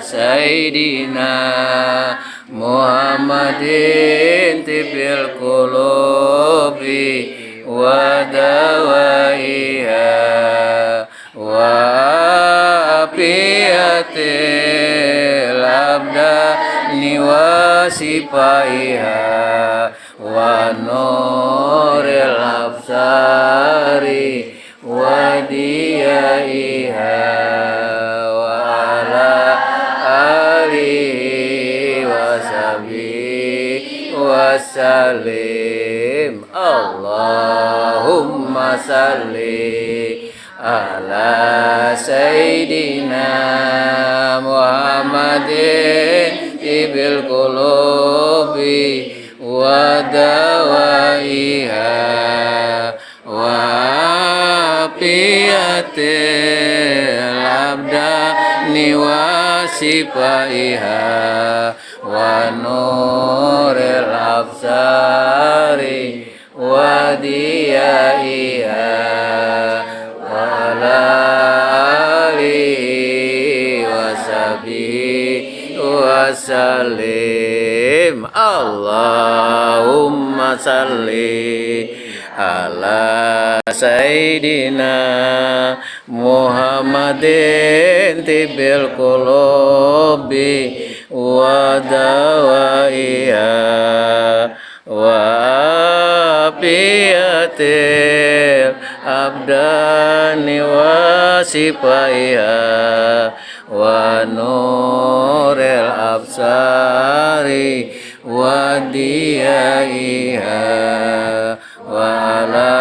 Sayyidina Muhammadin tibil qulubi wa dawaiha wa afiyatil abdani wa sifaiha wa nuril absari wa diyaiha wa ala alihi wa sahbihi wa salim. Allahumma salli ala Sayyidina Muhammadin tibil qulubi wa dawaiha wa afiyatil abdani wa sifaiha wa nuril absari wa diyaiha wa ala alihi wa sahbihi wa salim. Allahumma salli ala Sayyidina Muhammadin tibil qulubi wa dawaiha wa afiyatil abdani wa sifaiha wa nuril absari wa diyaiha wa ala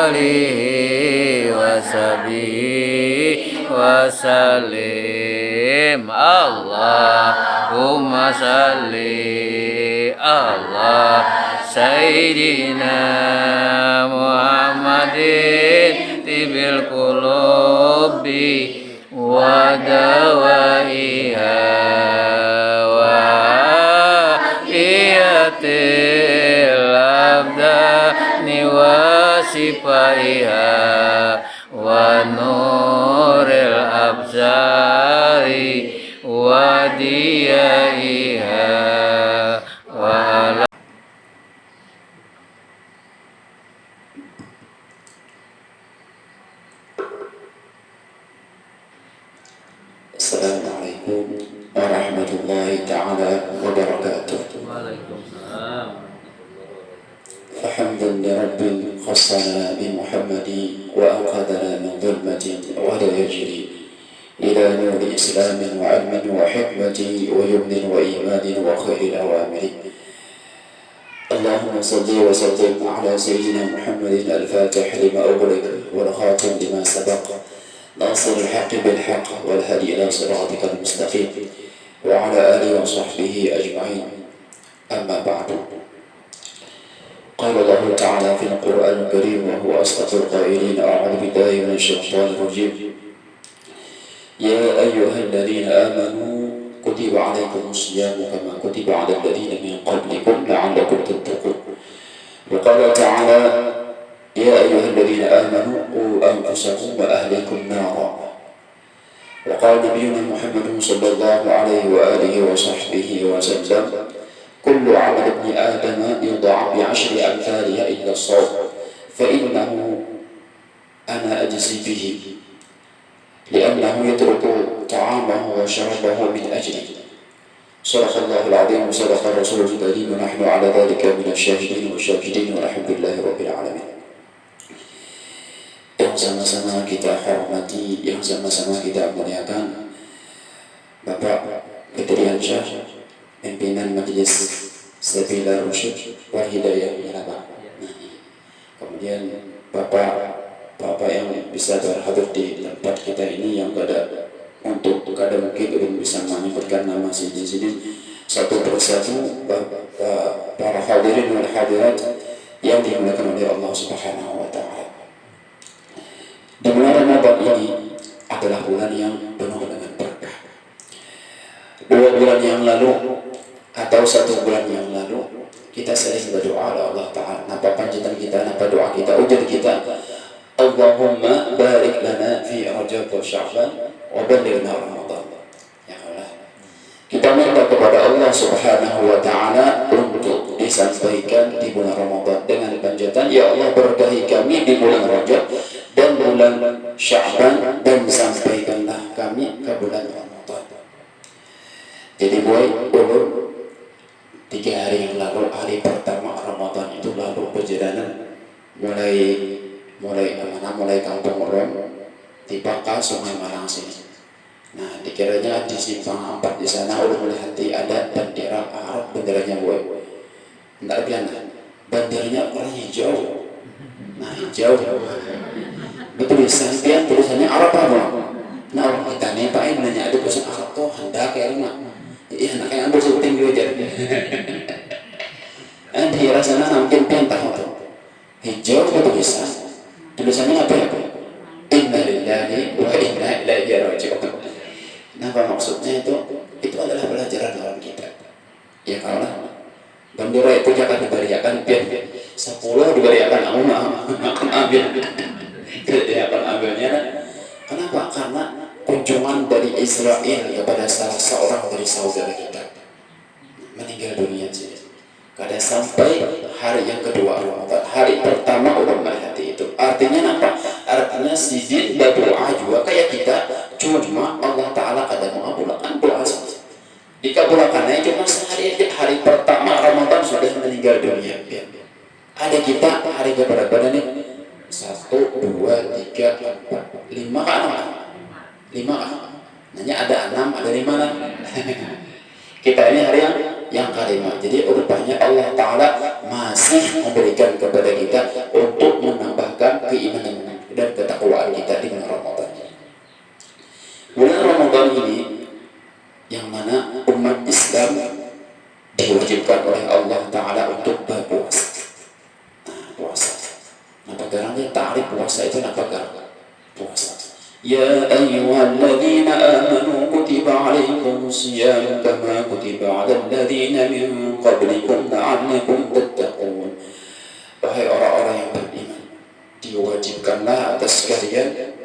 alihi wa sahbihi wa salim. Allahumma salli ala Sayyidina Muhammadin tibil qulubi wa dawaiha wa iyatil abdani wa sifaiha wa nuril absari wa diyaiha wa ala. Assalamualaikum warahmatullahi ta'ala wabarakatuh. Waalaikumsalam. فحمدا لرب خصنا بمحمد وأنقذنا من ظلمة ولا يجري إلى نور إسلام وعلم وحكمة ويمن وإيمان وخير الأوامر. اللهم صل وسلم على سيدنا محمد الفاتح لما أغلق والخاتم لما سبق ناصر الحق بالحق والهدي إلى صراطك المستقيم وعلى آله وصحبه أجمعين. أما بعد، قال الله تعالى في القرآن الكريم وهو أصدق القائلين: أعوذ بالله من الشيطان الرجيم. يا أيها الذين آمنوا كتب عليكم الصيام كما كتب على الذين من قبلكم لعلكم تتقون. وقال تعالى: يا أيها الذين آمنوا قوا أنفسكم وأهليكم نارا. وقال نبينا محمد صلى الله عليه وآله وصحبه وسلم: كل عمل ابن آدم يضاعف ب10 أمثالها إلا الصوم فإنه أنا أجزي به لأنه يترك طعامه وشرابه من أجلي. صدق الله العظيم وصدق رسوله الكريم ونحن على ذلك من الشاهدين والشاكرين والحمد لله رب العالمين. Yang sama-sama kita hormati, yang sama-sama kita muliakan Bapak Fitriansyah, pimpinan Majelis Sabila Rusyid wal Hidayah Bapak. Kemudian Bapak yang bisa berhadir di tempat kita ini yang kada mungkin belum bisa menyebutkan nama sini satu persatu para hadirin wal hadirat yang dimuliakan oleh Allah Subhanahu wa taala. Di bulan Ramadan ini adalah bulan yang penuh dengan berkah. 2 bulan yang lalu atau 1 bulan yang lalu kita sering berdoa kepada Allah Ta'ala. Napa panjatan kita, napa doa kita, ujar kita, Allahumma barik lana fi Rajab wa Sya'ban wa ballighna Ramadan. Ya Allah Subhanahu wa Ta'ala untuk disampaikan di bulan Ramadan dengan panjatan, ya Allah berkahi kami di bulan Rajab dan bulan Sya'ban, dan sampaikanlah kami ke bulan Ramadan. Jadi boy, ulun 3 hari yang lalu, hari pertama Ramadan itu lalu perjalanan mulai kampung Rom tiba ke Sungai Malang sini. Nah, dikiranya di simpang 4 di sana ulun melihati ada bendera Arab, benderanya boy. Enggak biasa. Benderanya warna hijau. Nah, hijau. Betul sampean tulisannya Arab apa? Nah, orang kita nih Pak nanya ada tulisan Arab tuh hendak kayak mana? Iya, nak yang ambil syuting juga jadi. Di rasanya mungkin pentah itu. Hijau itu tulisan. Tulisannya apa ya? Inna lillahi wa inna ilaihi raji'un. Nah, apa maksudnya itu? Itu adalah pelajaran dalam kita. Ya kalau bendera itu jangan diberiakan biar 10 diberiakan akan ambil. Dia akan ambilnya. Kenapa? Karena kunjungan dari Israel kepada salah seorang dari saudara kita meninggal dunia saja. Kada sampai hari yang kedua Ramadan, hari pertama orang melihati itu. Artinya apa? Artinya sidin berdoa juga kayak kita, cuma Allah Ta'ala kada mengabulkan doa saja. Dikabulkannya cuma sehari aja, hari pertama Ramadan sudah meninggal dunia. Ada kita hari keberapa nih? 1, 2, 3, 4, 5 kan? 5 kan? Nanya ada 6, ada 5 kan? Kita ini hari yang kelima. Jadi rupanya Allah Ta'ala masih memberikan kepada kita untuk menambahkan keimanan dan ketakwaan kita di bulan Ramadan. Bulan Ramadan ini yang mana umat Islam diwajibkan oleh Allah Ta'ala untuk berpuasa. Nah, puasa. Nah, bagaimana ta'rif puasa itu apa? Puasa. Ya ayyuhalladzina amanu kutiba alaikumus siyam kama kutiba alal ladzina min qablikum la'allakum tattaqun. Wahai orang-orang yang beriman, diwajibkanlah atas kalian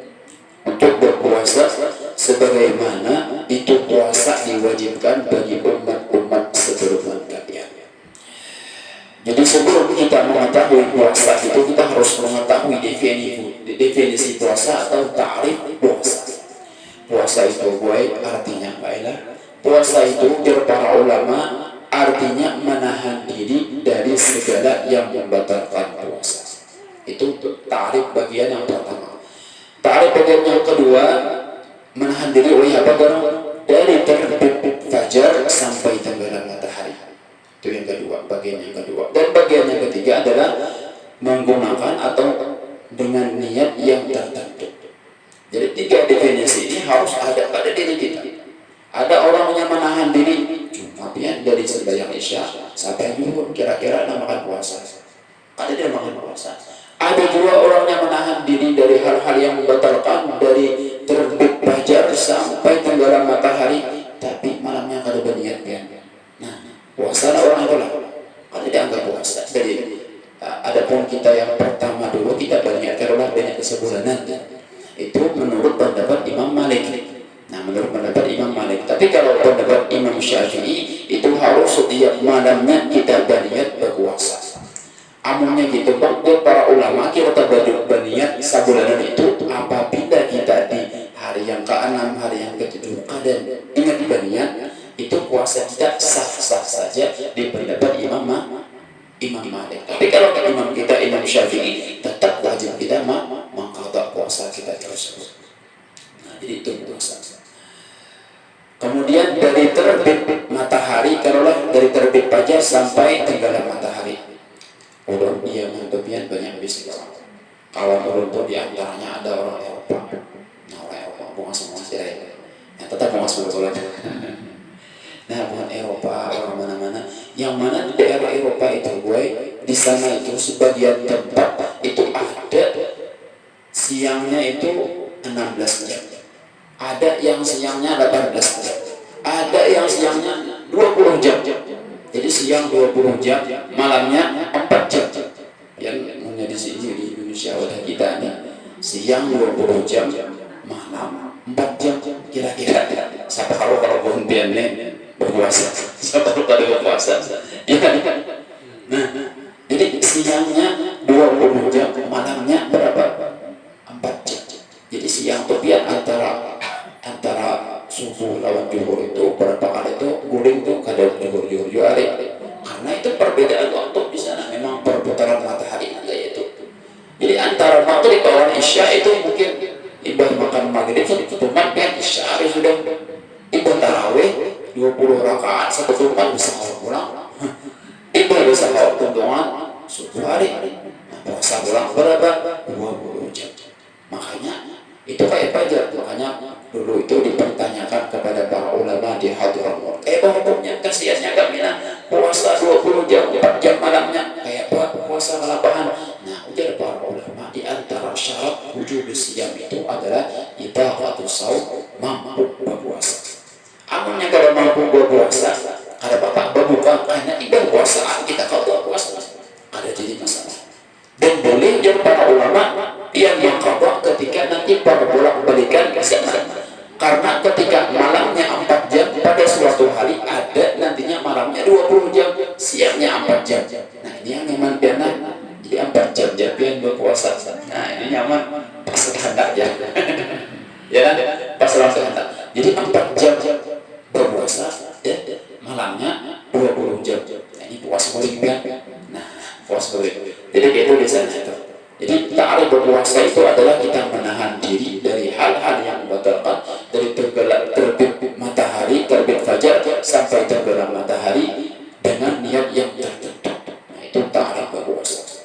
untuk berpuasa sebagaimana itu puasa diwajibkan bagi umat-umat sebelum kalian. Jadi sebelum kita mengetahui puasa itu, kita harus mengetahui definisi puasa atau ta'rif puasa. Puasa itu boy artinya baiklah. Puasa itu menurut para ulama artinya menahan diri dari segala yang membatalkan puasa. Itu ta'rif bagian yang pertama. Ta'rif bagian yang kedua, menahan diri oleh apa? Dari terbit fajar sampai tenggelam matahari. Itu yang kedua, bagian yang kedua. Dan bagian yang ketiga adalah menggunakan atau dengan niat yang tertentu. Jadi 3 definisi ini harus ada pada diri kita. Ada orang yang menahan diri cuma dari sembahyang Isya sampai zuhur kira-kira namakan puasa. Ada dia makan puasa. Ada juga orang yang menahan diri dari hal-hal yang membatalkan, dari terbit fajar sampai tenggelam matahari, tapi malamnya kada berniat dia. Nah, puasa orang itu lah, kada dianggap puasa. Jadi, adapun kita yang pertama dulu kita berniat karulah banyak kesebulanan. Itu menurut pendapat Imam Malik. Nah, menurut pendapat Imam Malik. Tapi kalau pendapat Imam Syafi'i itu harus setiap malamnya kita berniat berpuasa. Amunnya gitu bang, para ulama kita berniat sebulanan itu apabila kita di hari yang ke-6, hari yang ke-7 dan ingat berniat itu puasa kita sah-sah saja di pendapat Imam Malik. Tapi kalau imam kita Imam Syafi'i tetap wajib kita mengqadha puasa kita tersebut. Nah, jadi itu puasa. Kemudian dari terbit matahari, karulah dari terbit fajar sampai tenggelam matahari. Ulun dia mentopian banyak bisnis. Kawan ulun tuh diantaranya ada orang Eropa. Nah, orang Eropa bukan semua sih yang tetap mau masuk sholat. Nah, bukan Eropa, orang mana-mana. Yang mana di daerah Eropa itu, gue di sana itu sebagian tempat itu ada siangnya itu 16 jam. Ada yang siangnya 18 jam. Ada yang siangnya 20 jam. Jadi siang 20 jam, malamnya 4 jam. Yang menjadi sini di Indonesia wadah kita nih, siang 20 jam, malam 4 jam kira-kira. Siapa kalau berhentian nih berpuasa? Siapa puasa. Ya kan? Nah, jadi siangnya 20 jam, malamnya berapa? 4 jam. Jadi siang tuh dia antara subuh lawan zuhur itu berapa kali itu guling tuh kadang zuhur hari. Karena itu perbedaan waktu di sana memang perputaran matahari itu. Jadi antara maghrib lawan isya itu mungkin ibadah makan maghrib cuma kan isya sudah ibadah tarawih 20 rakaat satu tumpah bisa pulang. Ibadah sahur tuntungan subuh hari. Puasa pulang berapa? 20 jam. Makanya itu kayak fajar. Makanya dulu itu dipertanyakan kepada para ulama di Hadramut. Hukumnya kasihannya kami puasa 20 jam 4 jam malamnya kayak puasa kelapahan. Nah, ujar para ulama di antara syarat wujud siam itu adalah itaqatus shaum, mampu berpuasa. Amunnya kalau mampu berpuasa, ada bapak berbuka karena ibadah puasa kita kalau puasa ada jadi masalah. Dan boleh jadi para ulama yang mengqadha ketika nanti para bolak balikan ke sana. Karena ketika malamnya 4 jam pada suatu hari ada nantinya malamnya 20 jam, siangnya 4 jam. Nah, ini yang nyaman biar jadi 4 jam japian berpuasa. Nah, ini nyaman pas kehendak ya. Ya kan? Pas kehendak. Jadi 4 jam berpuasa ya, malamnya 20 jam. Nah, ini puasa boleh kan? Nah, puasa boleh. Jadi itu di sana itu. Jadi ta'arif berpuasa itu adalah kita menahan diri dari hal-hal yang membatalkan, dari terbit matahari, terbit fajar sampai tergelam matahari dengan niat yang tertentu. Nah, itu ta'arif berpuasa.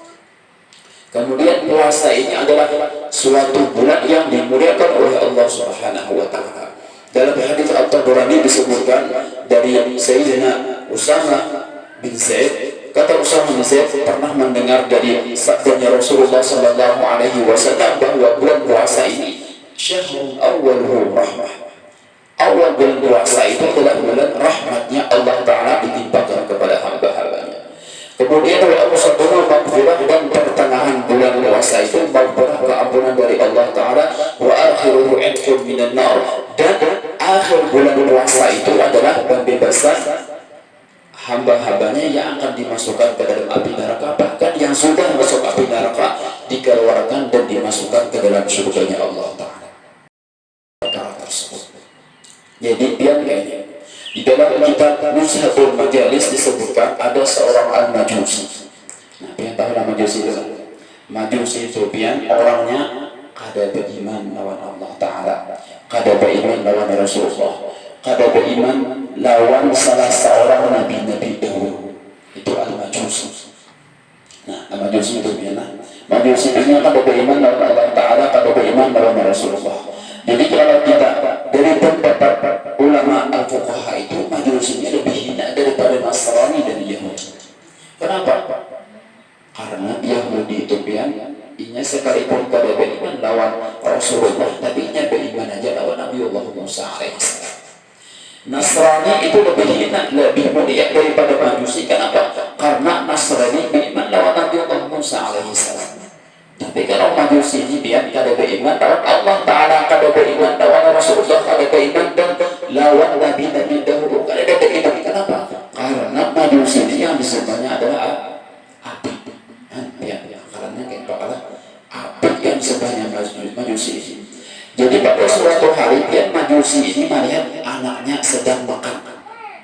Kemudian puasa ini adalah suatu bulan yang dimuliakan oleh Allah Subhanahu wa taala. Dalam hadis At-Tabarani disebutkan dari Sayyidina Usama bin Zaid, kata Usama bin Zaid pernah mendengar dari sabdanya Rasulullah sallallahu alaihi wasallam bahwa bulan puasa ini syahrul awwaluhu rahmah. Awal bulan puasa itu adalah bulan rahmatnya Allah Ta'ala ditimpakan kepada hamba-hambanya. Kemudian oleh Allah Subhanahu maghfirah dan pertengahan bulan puasa itu maghfirah keampunan dari Allah Ta'ala wa akhiruhu itqun minan nar, dan akhir bulan puasa itu adalah pembebasan hamba-hambanya yang akan dimasukkan ke dalam api neraka, bahkan yang sudah masuk api neraka dikeluarkan dan dimasukkan ke dalam surganya Allah Ta'ala tersebut. Jadi dia kayaknya di dalam kitab Nuzhatul Majalis disebutkan ada seorang al-Majusi. Nah, yang tahu nama Majusi itu? Majusi itu orangnya kada beriman lawan Allah Ta'ala, kada beriman lawan Rasulullah, kada beriman lawan salah seorang nabi-nabi dahulu. Itu al-Majusi. Nah, al-Majusi itu Majusi ini kada beriman lawan Allah Ta'ala, kada beriman lawan Rasulullah. Jadi kalau kita dari pendapat ulama al-fuqaha itu Majusinya lebih hina daripada Nasrani dan Yahudi. Kenapa? Karena Yahudi itu inya sekalipun kada beriman lawan Rasulullah, tapi inya beriman aja lawan Nabiullah Musa alaihissalam. Nasrani itu lebih hina, lebih mulia daripada Majusi. Kenapa? Karena Nasrani beriman lawan Nabiullah Musa alaihissalam. Tapi kalau Majusi ini dia kada beriman lawan Allah Ta'ala, kada beriman lawan Rasulullah, kada beriman dan lawan nabi-nabi dahulu, kada beriman. Kenapa? Karena Majusi ini yang disebutnya adalah api. Karena kayak bakalah api yang sebanyak Majusi ini. Jadi pada suatu hari dia Majusi ini melihat anaknya sedang makan.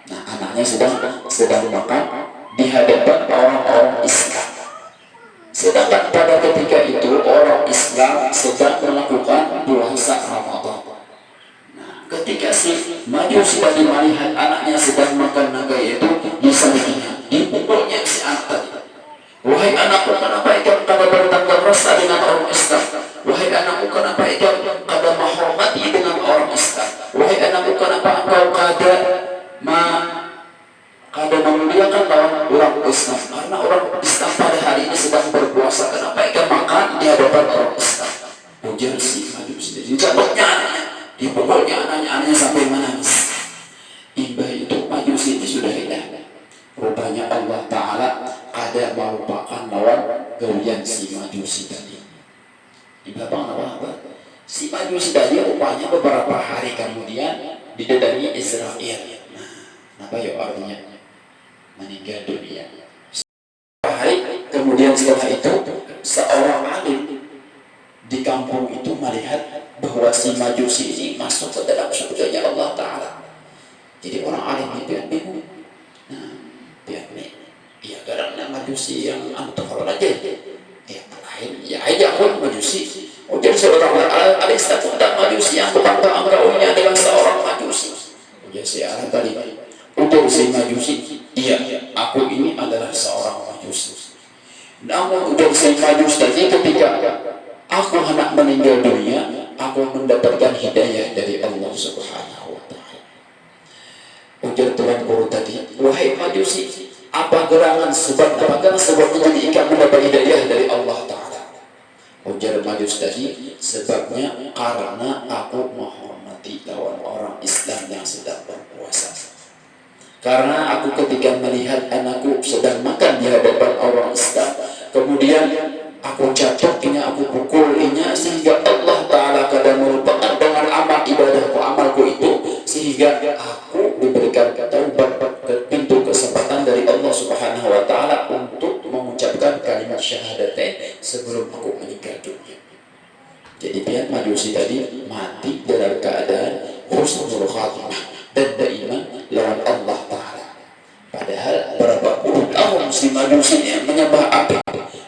Nah, anaknya sedang makan di hadapan orang-orang Islam. Sedangkan pada ketika itu orang Islam sedang melakukan puasa Ramadan. Nah, ketika si Majusi tadi melihat anaknya sedang makan naga itu, disalikinya, dipukulnya si anak tadi. Wahai anakku, kenapa engkau kada bertanggung rasa dengan orang Islam? Wahai anakku, kenapa engkau kada menghormati dengan orang Islam? Wahai anakku, kenapa engkau kada memuliakan lawan orang Islam? Karena orang Islam pada hari ini sedang berpuasa. Kenapa ikan makan di hadapan orang Islam? Ujar si Majusi. Dijatuhnya anaknya, dipukulnya anaknya sampai menangis. Imbah itu Majusi ini sudah hilang. Rupanya Allah Ta'ala kada merupakan lawan gawian si Majusi tadi. Imbah apa? Si Majusi tadi rupanya beberapa hari kemudian didatangi Israel. Nah, apa ya artinya? meninggal dunia. Hari kemudian setelah itu seorang alim di kampung itu melihat bahwa si Majusi ini masuk ke dalam surganya Allah Ta'ala. Jadi orang alim itu yang bingung. Nah, dia nih, ya karena Majusi yang antar aja. Ya, ya aja pun Majusi. Oh, jadi seorang alim status dan Majusi yang bukan engkaunya adalah seorang Majusi. Ya si alim tadi. Untuk si Majusi, iya, aku ini adalah seorang Majusi. Namun untuk si Majusi tadi ketika aku hendak meninggal dunia, aku mendapatkan hidayah dari Allah Subhanahu wa Ta'ala. Ujar Tuhan Guru tadi, wahai Majusi, apa gerangan sebab apakah sebab menjadi ikan mendapat hidayah dari Allah Ta'ala? Ujar Majusi tadi, sebabnya karena aku menghormati lawan orang Islam yang sedang berpuasa. Karena aku ketika melihat anakku sedang makan di hadapan orang Islam, kemudian aku cacoknya, aku pukulinya sehingga Allah Ta'ala kadang melupakan dengan amal ibadahku, amalku itu, sehingga aku diberikan taubat, pintu kesempatan dari Allah Subhanahu wa Ta'ala untuk mengucapkan kalimat syahadatain sebelum aku meninggal dunia. Jadi biar Majusi tadi mati dalam keadaan husnul khatimah dan beriman lawan Allah Ta'ala. Padahal berapa puluh tahun si Majusi ini menyembah api,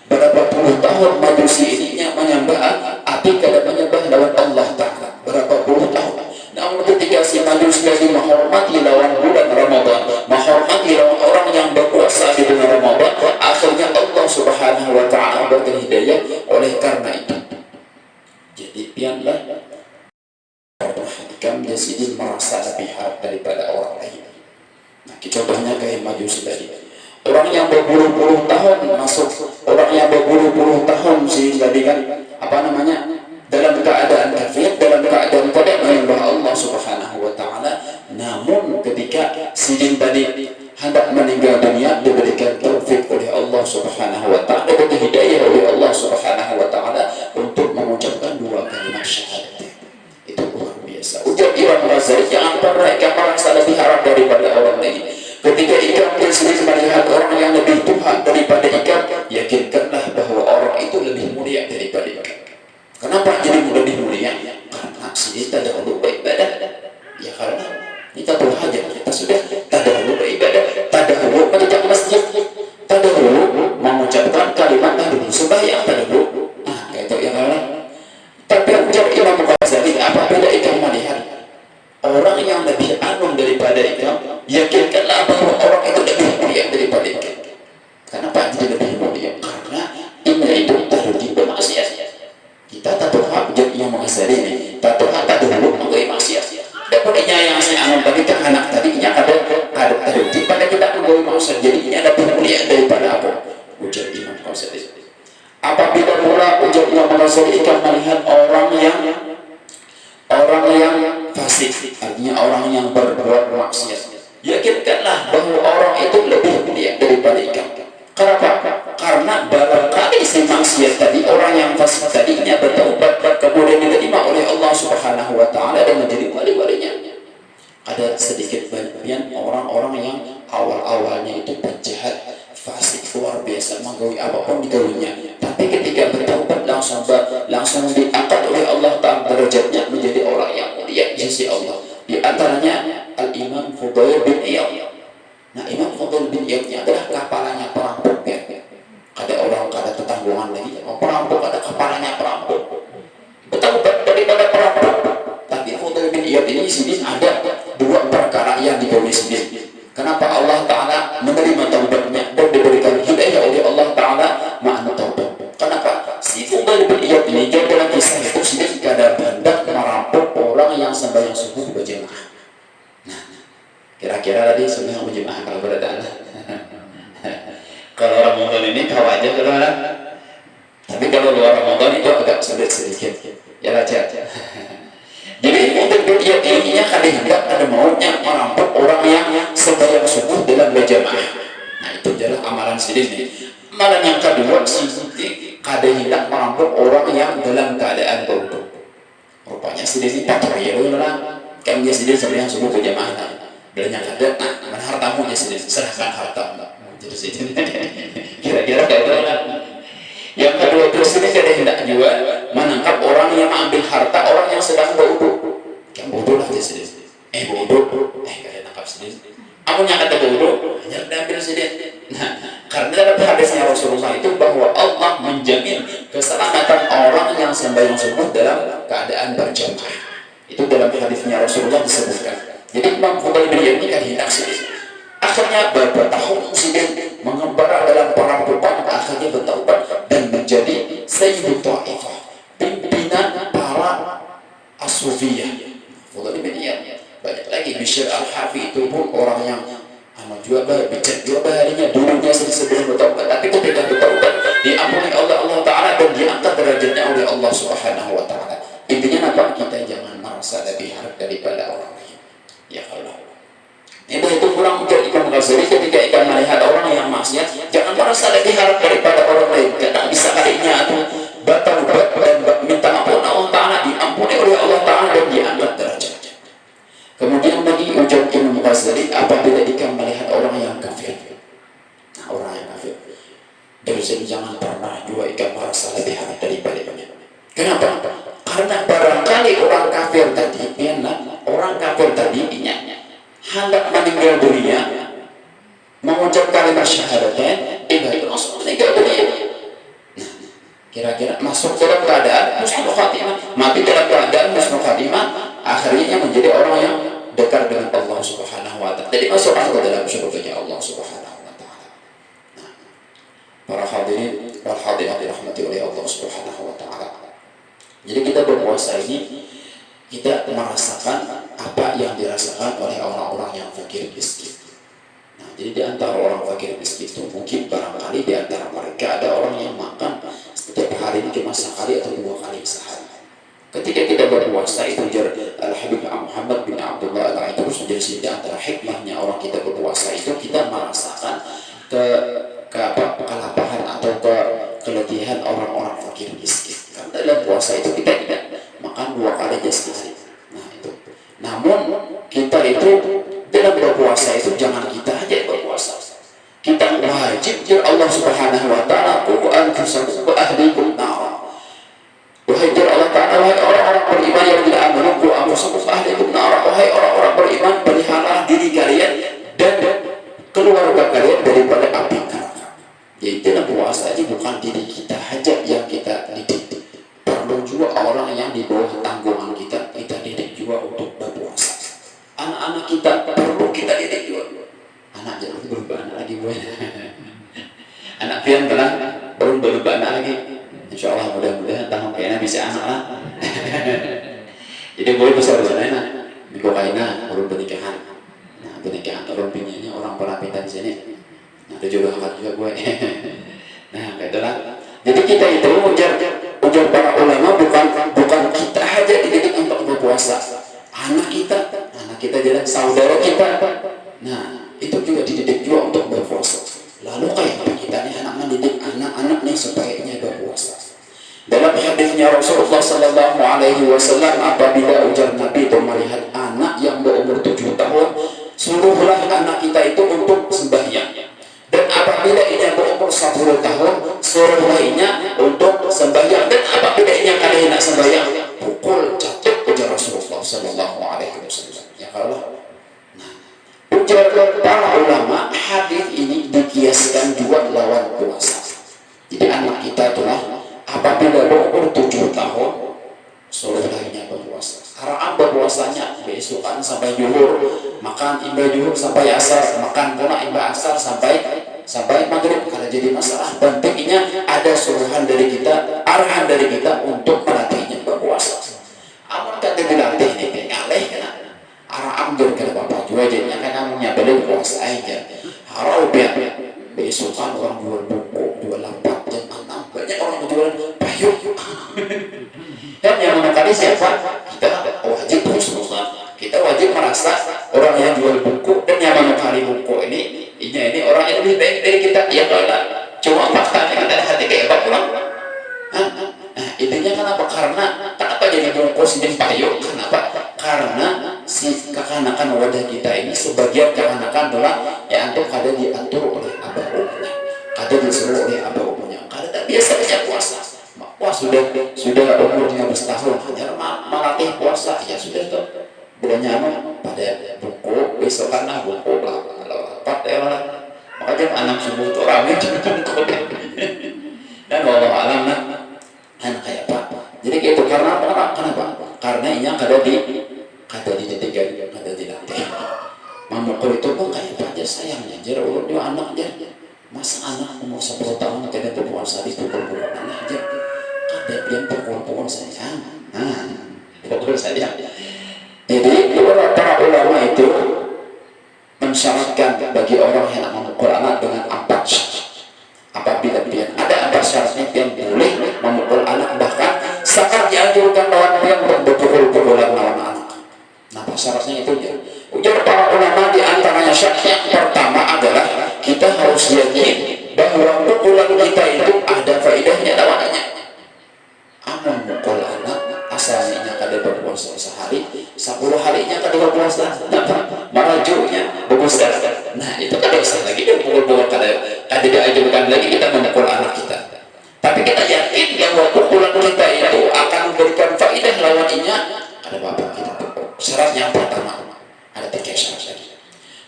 berapa puluh tahun Majusi ini menyembah api kada menyembah lawan Allah Ta'ala, berapa puluh tahun. Namun ketika si Majusi tadi menghormati lawan bulan Ramadan, menghormati lawan orang yang berpuasa di bulan Ramadan, akhirnya Allah Subhanahu wa Ta'ala berikan hidayah oleh karena itu. Jadi biarlah perhatikan Yazidin merasa lebih harap daripada orang lain. Nah, contohnya kayak Majusi tadi, orang yang berpuluh-puluh tahun masuk, orang yang berpuluh-puluh tahun sehingga dengan dalam keadaan kafir, dalam keadaan tidak menyembah Allah Subhanahu wa Ta'ala. Namun ketika sidin tadi hendak meninggal dunia, diberikan taufik oleh Allah Subhanahu wa Ta'ala, diberikan hidayah oleh Allah Subhanahu wa Ta'ala untuk mengucapkan dua kalimat syahadat. Itu luar biasa. Ujar Imam Ghazali, jangan pernah ikan merasa lebih harap daripada orang lain. Ketika ikan sendiri melihat orang yang lebih Tuhan daripada ikan, yakinkanlah bahwa orang itu lebih mulia daripada ikan. Kenapa jadi lebih mulia? Karena kita dahulu beribadah. Ya karena kita berhaja, kita sudah dahulu beribadah, dahulu menjadi masjid, dahulu mengucapkan kalimat dahulu sembahyang dahulu. Ah, itu yang lain. Tapi ujar Imam Ghazali, apabila ikan melihat orang yang lebih agung daripada ikan, yakinkanlah bahwa orang itu lebih mulia daripada ikan. Kenapa jadi lebih mulia? Karena ini itu tadi bermaksiat. Kita tak berhak jadi yang Ghazali ini, tak berhak tak dulu menggoi maksiat. Dan punya yang saya anggap tadi kan anak tadinya ada tadi pada kita menggoi maksiat, jadinya lebih mulia daripada apa? Ujar Imam Ghazali. Apabila pula ujar Imam Ghazali ikan melihat orang yang fasik, artinya orang yang berbuat maksiat, yakinkanlah bahwa orang itu lebih mulia daripada ikan. Kenapa? Karena barangkali si maksiat tadi, orang yang fasik tadinya bertaubat, kemudian diterima oleh Allah Subhanahu wa Ta'ala dan menjadi wali-walinya. Ada sedikit bagian orang-orang yang awal-awalnya itu penjahat, fasik luar biasa, menggawi apapun digawinya, tapi ketika bertaubat langsung diangkat oleh Allah Ta'ala derajatnya menjadi orang yang mulia di sisi Allah. Di antaranya Al-Imam Fudail bin Iyad. Nah, Imam Fudail bin Iyad adalah kepalanya perampok ya. Ada orang ada tetanggungan lagi, perampok ada kepalanya perampok, bertaubat daripada perampok. Tapi Fudail bin Iyad ini sini ada dua perkara yang digawi sendiri. Kenapa Allah Ta'ala menerima taubatnya dan diberikan hidayah oleh Allah Ta'ala makna taubat? Kenapa? Si Fudail bin Iyad ini dalam kisah itu sendiri kada hendak merampok orang yang sembahyang subuh berjamaah. Nah, kira-kira tadi sembahyang berjamaah kalau berada kalau Ramadan ini kau aja kalau ada. Tapi kalau luar Ramadan itu agak sulit sedikit. Ya raja. Jadi Fudail bin Iyad ininya kada hendak ada maunya merampok orang yang sembahyang subuh dalam berjamaah. Nah, itu adalah amalan sendiri. Amalan yang kedua, sendiri kada hendak merampok orang yang dalam keadaan berwudu. Rupanya sendiri patroli lah. Kan dia sendiri sembahyang subuh berjamaah. Bilangnya kada, nah, hartamu dia sendiri serahkan harta. terus itu. Kira-kira kayak itu lah. Yang kedua terus ini tidak hendak juga menangkap orang yang mengambil harta orang yang sedang berwudu. Yang bodoh lah dia sendiri. Bodoh. Kalian tangkap sendiri. Aku yang kata bodoh, hanya diambil sendiri. Nah, karena dalam hadisnya Rasulullah itu bahwa Allah menjamin keselamatan orang yang sembahyang subuh dalam keadaan berjamaah. Itu dalam hadisnya Rasulullah disebutkan. Jadi Imam Fudail bin Iyad ini kan hendak sendiri. Akhirnya bertahun insiden mengembara dalam perampokan, akhirnya bertaubat dan menjadi Sayyidul Ta'ifah, pimpinan para As-Sufiyah. Fudail bin Iyad. Banyak lagi Bishr al-Hafi itu pun orang yang juga bijak juga baharinya dulunya sebelum bertaubat, tapi ketika bertaubat diampuni oleh Allah Ta'ala dan diangkat derajatnya oleh Allah Subhanahu Wa Ta'ala. Intinya apa? Kita jangan merasa lebih harap daripada orang lain. Ya Allah. Itu kurang menjadi Imam Ghazali ketika ikan melihat orang yang maksiat, jangan merasa lebih harap daripada orang lain. Karena bisa kalinya itu bertaubat dan minta ampun Allah Ta'ala, diampuni oleh Allah Ta'ala dan diangkat derajatnya. Kemudian bagi ujar Imam Ghazali, apabila ikan melihat orang yang kafir, orang yang kafir, dari jangan pernah juga ikan merasa lebih harap daripada dia. Kenapa? Karena barangkali orang kafir tadi, orang kafir tadi hendak meninggal dunia, mengucap kalimat syahadatnya, itu langsung meninggal dunia. Nah, kira-kira masuk dalam keadaan husnul khatimah, mati dalam keadaan husnul khatimah, akhirnya menjadi orang yang dekat dengan Allah Subhanahu Wa Ta'ala. Jadi masuk ke dalam surganya Allah Subhanahu Wa Ta'ala. Nah, para hadirin wal hadirat dirahmati oleh Allah Subhanahu Wa Ta'ala. Jadi kita berpuasa ini kita merasakan apa yang dirasakan oleh orang-orang yang fakir miskin. Nah, jadi di antara orang fakir miskin itu mungkin barangkali di antara mereka ada orang yang makan setiap hari ini cuma sekali atau 2 kali sehari. Ketika kita berpuasa itu Al-Habib Muhammad bin Abdullah Al-Aidrus menjadi di antara hikmahnya orang kita berpuasa itu kita merasakan kelapahan atau keletihan orang-orang fakir miskin. Karena dalam puasa itu kita tidak makan 2 kali aja sehari. Nah itu. Namun kita itu dalam berpuasa itu jangan kita aja berpuasa. Kita wajib Allah Subhanahu Wa Ta'ala Quran Fusakum wa ahlikum nar. Wahai Allah Ta'ala, wahai orang-orang beriman yang tidak aman, wahai orang-orang beriman, pelihara diri kalian dan keluarga kalian daripada api neraka. Jadi dalam puasa ini bukan diri kita saja yang kita didik, perlu juga orang yang di bawah tanggungan kita didik juga untuk berpuasa. Anak-anak kita perlu kita didik juga. Anak jangan berubah anak lagi gue. Anak pian tenang, belum berubah anak lagi. Insya Allah mudah-mudahan tahun kayaknya bisa anak lah. Jadi boleh besar-besarnya nak minggu kayaknya belum pernikahan. Nah pernikahan orang pinginnya orang perapitan sini. Nah itu jodoh akad juga gue. Nah kayak itulah. Jadi kita itu ujar para ulama bukan kita aja dididik untuk berpuasa. Anak kita jalan saudara kita. Nah itu juga dididik juga untuk berpuasa. Lalu kayak kita nih anak mendidik anak-anak nih sebaiknya berpuasa. Dalam hadisnya Rasulullah Sallallahu Alaihi Wasallam, apabila ujar Nabi itu melihat anak yang berumur 7 tahun, suruhlah anak kita itu untuk sembahyang. Dan apabila ia berumur 10 tahun, suruhlah untuk sembahyang. Dan apabila ia kalian nak sembahyang, pukul catuk ujar Rasulullah Sallallahu Alaihi Wasallam. Ya Allah. Nah, ujar para ulama, hadis ini dikiaskan juga lawan puasa. Jadi anak kita itulah apabila berumur 7 tahun suruh lainnya berpuasa. Harap berpuasanya besokan sampai zuhur, makan imba zuhur sampai asar, makan pula imba asar sampai maghrib. Kalau jadi masalah pentingnya ada suruhan dari kita, arahan dari kita untuk melatihnya berpuasa. Amun kata dilatih ini ngalih kena arah ambil ke bapak juga jadinya kan namanya beli puasa aja. Harap besokan orang jual buku, jual lampat jam 6 banyak orang jual payung. Dan yang menekani siapa? Kita wajib Rasulullah. Kita wajib merasa orang yang jual buku dan yang menekani buku ini orang yang lebih baik dari kita. Ya Allah. Cuma faktanya kita ada hati kayak apa pulang? Nah, intinya kenapa? Kenapa jadi bungkus dan payung? Kenapa? Karena si kekanakan wadah kita ini sebagian kehanakan adalah ya antum kada diatur oleh abah umumnya, kada disuruh oleh abah umumnya, kada tak biasa baca puasa. Wah sudah umurnya bertahun hanya melatih puasa ya sudah tuh bulannya pada buku besok karena buku lah lapat ya lah makanya anak subuh tuh ramai buku dan Allah alam anak kayak apa jadi gitu karena apa kenapa karena ini yang kada dididikan kada dilatih mamukul itu pun kayak apa aja sayangnya jadi ulun dia anak aja masa anak umur 10 tahun kada berpuasa di pukul anak aja ada yang pukul sayang pukul sayang jadi para ulama itu mensyaratkan bagi orang yang memukul anak dengan 4 syarat. Apabila dia ada 4 syaratnya yang boleh memukul anak bahkan sangat dianjurkan lawan yang berpukul-pukulan lawan anak. Nah syaratnya itu ya. Ujar para ulama di antaranya syarat yang pertama adalah kita harus yakin bahwa pukulan kita itu ada faedahnya lawannya. Amun mukul anak asalnya kada berpuasa sehari 10 harinya kada berpuasa marajunya bagus dah. Nah itu kada usah lagi dia pukul-pukul kada diajarkan lagi kita memukul anak kita tapi kita yakin bahwa pukulan kita itu akan memberikan faedah lawannya kada apa-apa kita pukul. Syarat yang pertama ada 3 syarat lagi.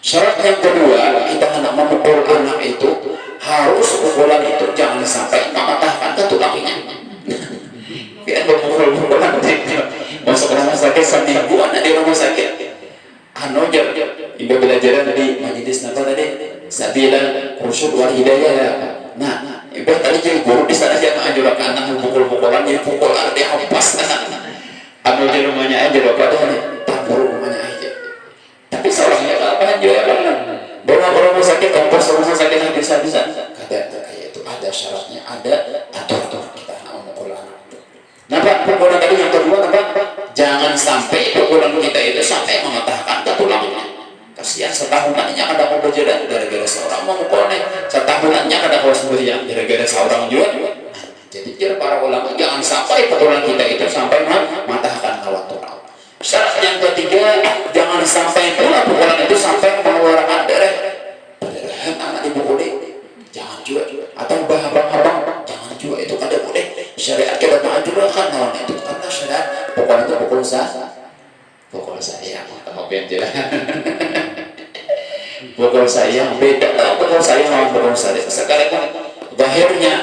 Syarat yang kedua kita hendak memukul anak itu harus pukulan itu jangan sampai mematahkan tulangnya. Biar berpukul-pukulan masuk rumah sakit semingguan di rumah sakit ibu belajaran tadi majelis apa tadi sabilan khusyuk wal hidayah ya. Nah ibu tadi jadi guru di sana dia menganjurkan anak pukul-pukulan jadi pukul dia hampas di rumahnya aja pada tabur rumahnya aja tapi salahnya apa juga bawa ke rumah sakit ongkos rumah sakit yang bisa-bisa kata kayak itu ada syaratnya ada aturan kita memukul anak. Nah Pak, pukulan tadi yang kedua Pak, jangan sampai pukulan kita itu sampai mematahkan tulangnya. Kasihan setahunannya kada mau berjalan gara-gara seorang memukulnya, setahunannya kada mau sembahyang gara-gara seorang juga. Jadi jar para ulama jangan sampai pukulan kita itu sampai mematahkan lawan tulang. Syarat yang ketiga, jangan sampai pula pukulan itu sampai mengeluarkan darah. Perdarahan anak dipukuli, jangan juga. Atau abang-abang, jangan juga itu kada boleh. Syariat kita menganjurkan lawan itu karena syariat pukul itu pukul saya maaf yang jelas pukul saya beda lah pukul saya lawan pukul saya sekarang zahirnya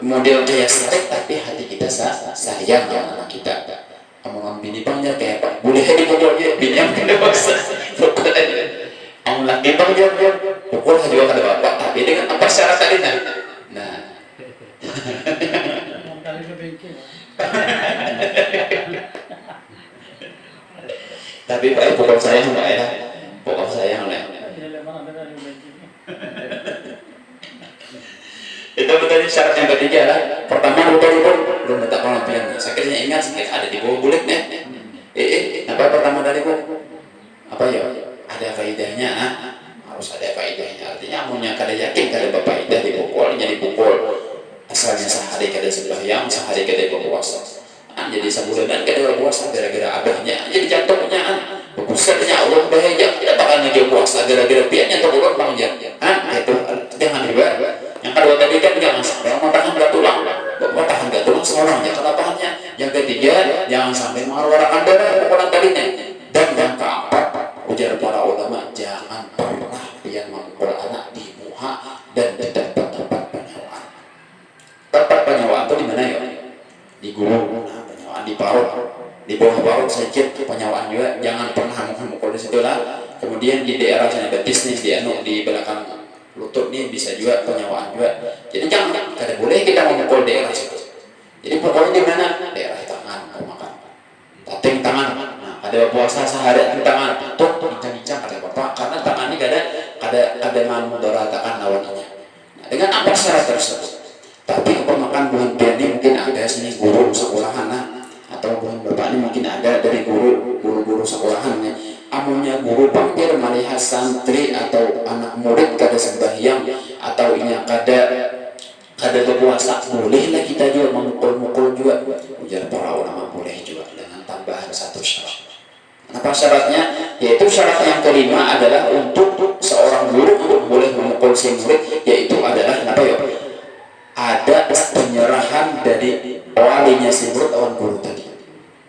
model kayak sarik tapi hati kita sayang anak kita omongan bini bangnya kayak apa boleh dipukul dia bini yang tidak paksa pukul aja omongan laki bangnya pukul juga kada bapak tapi dengan apa syarat tadi nah tapi Pak pukul saya enggak ya pukul saya enggak itu tadi syarat yang ketiga lah pertama betul-betul belum letak penampilannya sakitnya ingat sakit ada di bawah kulitnya apa pertama dari bu apa ya ada faedahnya harus ada faedahnya artinya amunnya kada yakin kada berfaedah dipukulnya dipukul asalnya sehari kada sembahyang sehari kada berpuasa jadi sebulan kada berpuasa gara-gara abahnya jadi jantungnya begusarnya Allah bahaya tidak bakal lagi puasa gara-gara piannya atau ulun bangnya itu jangan juga yang kedua tadi kan jangan sampai mematahkan tulang mematahkan tulang seorang ya kelapahannya yang ketiga jangan sampai mengeluarkan darah pukulan tadinya dan yang keempat ujar para ulama jangan pernah dia memukul anak di muha dan di tempat-tempat penyewaan. Tempat penyewaan itu di mana ya? Di guru, penyewaan di parut, di bawah parut sedikit penyewaan juga. Jangan pernah memukul di situ lah. Kemudian di daerah sana betis nih di belakang lutut nih bisa juga penyewaan juga. Jadi jangan, kada boleh kita memukul daerah situ. Jadi pukulnya di mana? Daerah tangan, makan. Tating tangan. Nah, ada puasa sehari di tangan, tuh bincang-bincang kata bapak karena tangan ini kada memudoratakan lawannya. Nah, dengan apa syarat tersebut? Tapi pemakan bulan ini mungkin ada sini guru sekolahan atau bulan bapak ini mungkin ada dari guru sekolahan amunnya guru panggil melihat santri atau anak murid kada sembahyang atau inya kada berpuasa bolehlah kita juga memukul-mukul juga ujar para ulama boleh juga dengan tambahan satu syarat. Nah Apa syaratnya? Yaitu syarat yang kelima adalah untuk seorang guru untuk boleh memukul si murid, yaitu adalah apa ya? Ada penyerahan dari walinya si murid lawan guru tadi.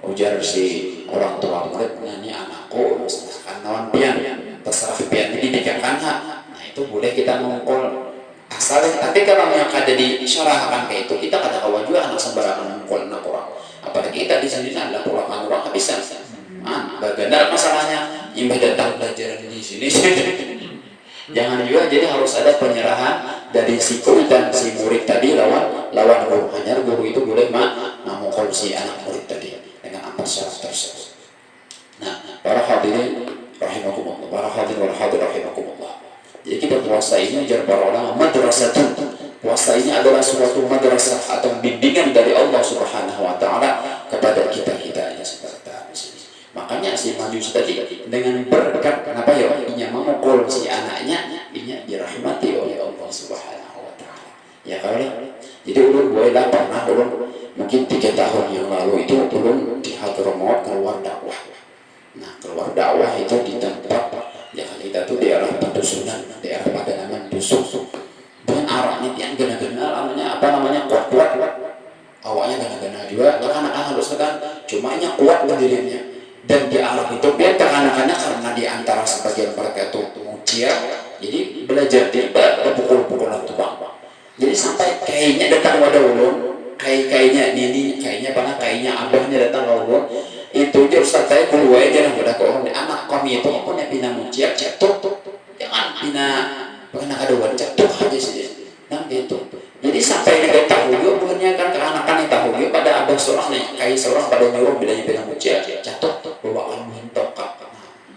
Ujar si orang tua murid, ini anakku silahkan lawan pian, terserah pian ini dikatakan hak. Nah itu boleh kita memukul asal. Tapi kalau yang ada disyarahkan kayak itu, kita kata kawan juga anak sembarangan memukul anak orang. Apalagi kita di sini adalah pulangan orang bisa. Bagaimana masalahnya? Imbah datang belajar di sini. Jangan juga, jadi harus ada penyerahan dari si guru dan si murid tadi lawan guru. Hanya guru itu boleh memukul si anak murid tadi dengan 4 syarat tersebut. Nah, para hadirin rahimakumullah, para hadirin wal hadir rahimakumullah. Jadi kita puasa ini jar para ulama madrasatun. Puasa ini adalah suatu madrasah atau bimbingan dari Allah Subhanahu wa taala kepada kita-kita ini seperti ini. Makanya si Majus tadi dengan berkat kenapa ya inya memukul si anaknya, inya dirahmati oleh Allah Subhanahu wa taala. Ya kalau jadi ulun bolehlah pernah ulun mungkin 3 tahun yang lalu itu ulun di Hadramaut keluar dakwah. Nah, keluar dakwah itu di tempat ya kita tuh daerah pedusunan, daerah Padanaman dusun. Dan arahnya yang gana-gana namanya kuat-kuat. Awalnya gana-gana juga, anak-anak harus kan cuma nya kuat berdirinya. Dan di Arab itu biar anak-anaknya karena di antara sebagian mereka itu mucia, jadi belajar di pukul-pukulan tukang. Jadi sampai kayaknya datang wadah ulun, kayaknya nini, kayaknya abahnya datang ke ulun. Itu dia Ustaz saya keluar aja nang wadah ke orang anak kami itu punya bina mucia jatuh, jangan bina pernah ada wadah jatuh aja sih, nang gitu. Jadi sampai negara tahu juga bukannya kan anak-anak yang tahu juga pada abah seorang nih, kayak seorang pada nyuruh bilanya bina mucia jatuh. Bawakan tongkat,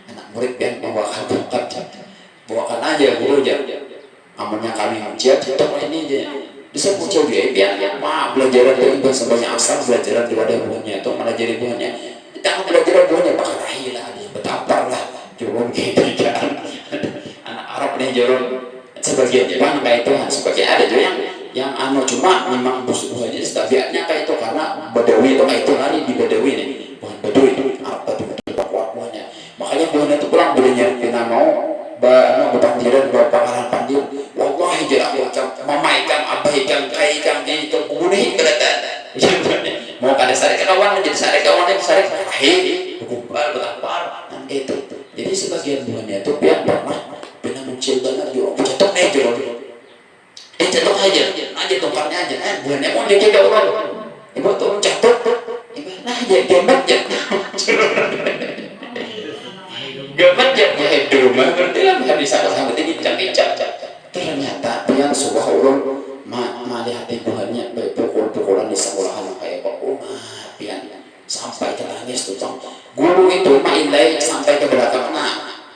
anak murid yang bawakan tongkat, bawakan aja guru aja. Amalnya kami ujian, itu ini aja. Bisa ujian dia, biar belajar dari bahasa banyak asal, belajar di wadah buahnya, atau melajari buahnya. Kita belajar buahnya, bakal hilang, betapar lah, jurun gitu kan. Anak Arab nih jurun, sebagian Jepang kayak itu, sebagian ada juga yang cuma memang buahnya tabiatnya kayak itu karena Badawi itu kayak itu lari di Badawi nih, bukan Badawi. Makanya buahnya itu pulang bilanya kita mau berpandiran berpakaran pandir wallahi jarak macam mamaikan abaikan kaikan ini itu kuning kelihatan mau kada sari kawan menjadi sari kawan yang sari akhir kubal betapar itu. Jadi sebagian buahnya itu biar pernah benar muncul banget juga jatuh aja jatuh aja tongkatnya aja buahnya mau dia tidak orang ibu tuh jatuh nah jadi gemet gamat ya di rumah berarti lah habis sama ini bincang-bincang. Ternyata yang sebuah ulun melihat buahnya pukul-pukulan di sekolahan kayak pian sampai terangis tuh guru itu mailai sampai ke belakang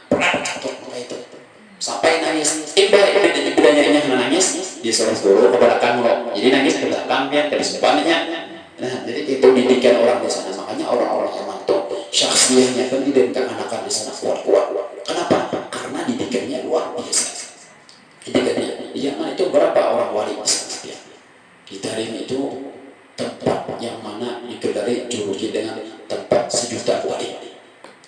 pernah jatuh itu sampai nangis bedanya nangis disuruh guru ke belakang loh jadi nangis ke belakang ya dari sepanjangnya. Nah jadi itu didikan orang di sana makanya orang-orang yang mantuk syakhsiyahnya kan didikan anak-anak di sana kuat-kuat. Kenapa? Karena didikannya luar biasa. Didikannya yang mana itu berapa orang wali di sana ya. Di Tarim itu tempat yang mana digelari juluki dengan tempat 1.000.000 wali.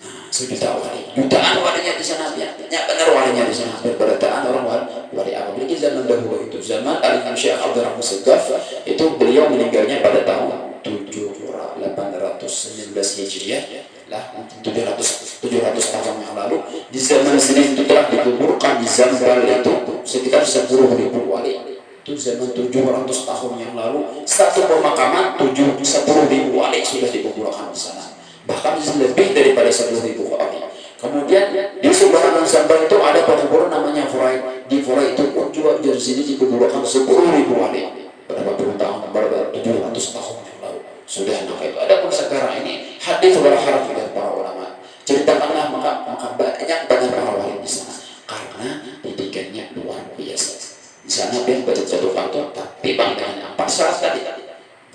Nah, 1.000.000 wali. Jutaan walinya di sana ya. Ya benar walinya di sana. Berbertaan orang wali apalagi zaman dahulu itu zaman Al-Imam Syekh Abdul Rahman Segaf itu beliau meninggalnya pada tahun 819 Hijriah lah 700 tahun yang lalu. Di zaman sini itu telah dikuburkan di Zambal itu sekitar 10.000 wali. Itu zaman 700 tahun yang lalu satu pemakaman 10.000 wali sudah dikuburkan di sana. Bahkan lebih daripada 10.000 wali. Kemudian di sebelah Zambal itu ada pekuburan namanya Furai. Di Furai itu pun juga di sini dikuburkan 10.000 wali. Berapa puluh tahun, berapa 700 tahun yang lalu sudah itu. Ada pun sekarang ini hadis berharap dengan para ulama. Ceritakanlah maka banyak para wali di sana karena didikannya luar biasa. Di sana dia baca jatuh kantor, tapi bang dengan 4 syarat tadi.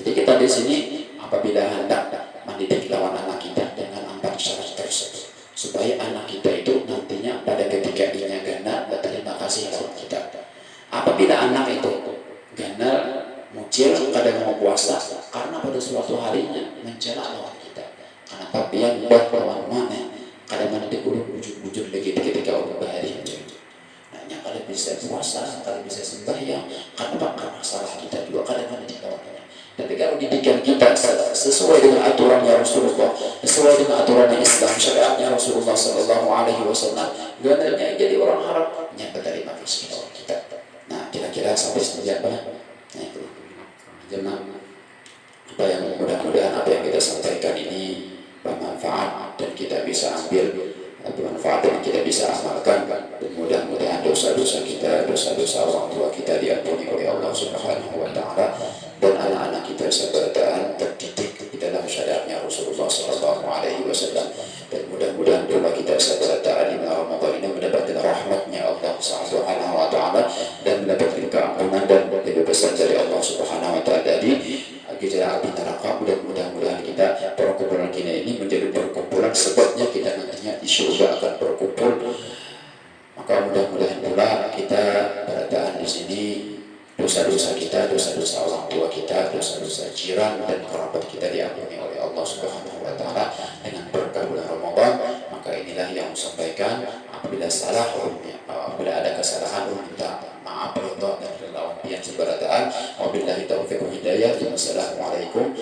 Jadi kita di sini apabila hendak mendidik lawan anak kita dengan 4 syarat tersebut, supaya anak kita itu nantinya pada ketika dia gana berterima kasih lawan kita. Apabila anak itu gana mucil kadang mau puasa karena pada suatu harinya mencela lawan kita. Kenapa biar buat lawan mana bisa puasa, kalau bisa sembahyang. Karena apa? Masalah kita juga kadang-kadang ditolaknya. Tapi kalau didikan kita sesuai dengan aturannya Rasulullah, sesuai dengan aturannya Islam, syariatnya Rasulullah Sallallahu Alaihi Wasallam, gananya jadi orang Arab yang menerima miskin orang kita. Nah, kira-kira sampai seperti apa? Nah, itu jemaah. Apa yang mudah-mudahan apa yang kita sampaikan ini bermanfaat dan kita bisa ambil manfaat dan kita bisa amalkan, dan mudah-mudahan dosa-dosa kita, dosa-dosa orang tua kita diampuni oleh Allah Subhanahu wa taala, dan anak-anak kita seberdaan terdidik di dalam syariatnya Rasulullah sallallahu alaihi wasallam, dan mudah-mudahan doa kita seberdaan di Ramadan ini mendapatkan rahmatnya Allah Subhanahu wa taala dan mendapatkan keampunan dan kebebasan dari Allah Subhanahu wa taala dari gejala api neraka. Mudah-mudahan kita perkumpulan kita ini menjadi perkumpulan sebabnya kita nantinya di surga akan berkumpul. Maka mudah-mudahan pula kita berataan di sini dosa-dosa kita, dosa-dosa orang tua kita, dosa-dosa jiran dan kerabat kita diampuni oleh Allah Subhanahu wa taala dengan berkah bulan Ramadan. Maka inilah yang sampaikan. Apabila salah, apabila ada kesalahan, minta maaf, ridha dan relawan yang seberataan. Wabillahi taufiq wal hidayah. Wassalamualaikum